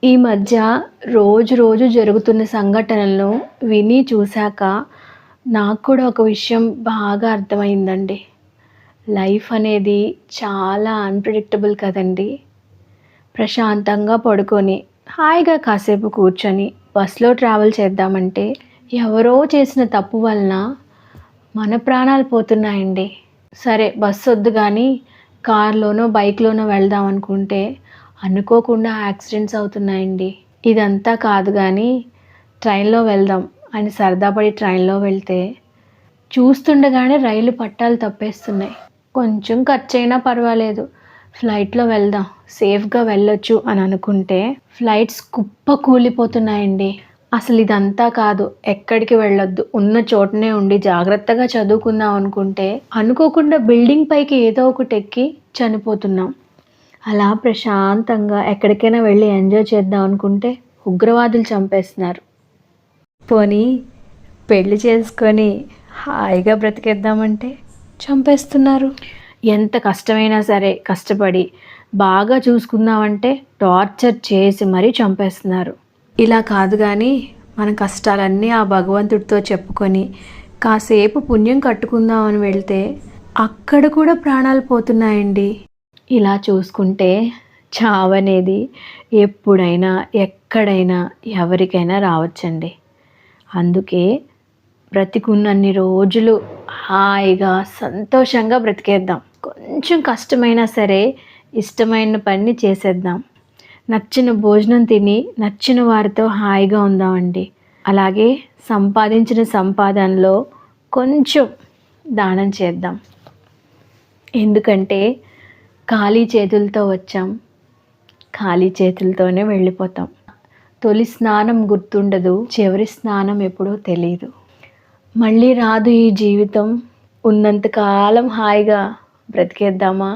ఈ మధ్య రోజు రోజు జరుగుతున్న సంఘటనలను విని చూశాక నాకు కూడా ఒక విషయం బాగా అర్థమైందండి. లైఫ్ అనేది చాలా అన్‌ప్రెడిక్టబుల్ కదండీ! ప్రశాంతంగా పడుకొని, హాయిగా కాసేపు కూర్చొని బస్‌లో ట్రావెల్ చేద్దామంటే, ఎవరో చేసిన తప్పు వలన మన ప్రాణాలు పోతున్నాయండి. సరే బస్సొద్దు గానీ కార్‌లోనో, బైక్‌లోనో వెళ్దాం అనుకుంటే అనుకోకుండా యాక్సిడెంట్స్ అవుతున్నాయండి. ఇదంతా కాదు గానీ ట్రైన్‌లో వెళ్దాం అని సరదా పడి ట్రైన్‌లో వెళ్తే చూస్తుండగానే రైలు పట్టాలు తప్పేస్తున్నాయి. కొంచెం ఖర్చయినా పర్వాలేదు, ఫ్లైట్‌లో వెళ్దాం, సేఫ్‌గా వెళ్ళొచ్చు అని అనుకుంటే ఫ్లైట్స్ కుప్పకూలిపోతున్నాయండి. అసలు ఇదంతా కాదు, ఎక్కడికి వెళ్ళొద్దు, ఉన్న చోటనే ఉండి జాగ్రత్తగా చదువుకుందాం అనుకుంటే అనుకోకుండా బిల్డింగ్ పైకి ఏదో ఒకటి ఎక్కి చనిపోతున్నాం. అలా ప్రశాంతంగా ఎక్కడికైనా వెళ్ళి ఎంజాయ్ చేద్దాం అనుకుంటే ఉగ్రవాదులు చంపేస్తున్నారు. పోనీ పెళ్లి చేసుకొని హాయిగా బ్రతికేద్దామంటే చంపేస్తున్నారు. ఎంత కష్టమైనా సరే కష్టపడి బాగా చూసుకుందామంటే టార్చర్ చేసి మరీ చంపేస్తున్నారు. ఇలా కాదు కానీ మన కష్టాలన్నీ ఆ భగవంతుడితో చెప్పుకొని కాసేపు పుణ్యం కట్టుకుందామని వెళ్తే అక్కడ కూడా ప్రాణాలు పోతున్నాయండి. ఇలా చూసుకుంటే చావనేది ఎప్పుడైనా ఎక్కడైనా ఎవరికైనా రావచ్చండి. అందుకే బ్రతికున్నన్ని రోజులు హాయిగా సంతోషంగా బ్రతికేద్దాం. కొంచెం కష్టమైనా సరే ఇష్టమైన పని చేసేద్దాం. నచ్చిన భోజనం తిని నచ్చిన వారితో హాయిగా ఉందామండి. అలాగే సంపాదించిన సంపాదనలో కొంచెం దానం చేద్దాం. ఎందుకంటే ఖాళీ చేతులతో వచ్చాం, ఖాళీ చేతులతోనే వెళ్ళిపోతాం. తొలి స్నానం గుర్తుండదు, చివరి స్నానం ఎప్పుడో తెలీదు. మళ్ళీ రాదు ఈ జీవితం. ఉన్నంతకాలం హాయిగా బ్రతికేద్దామా?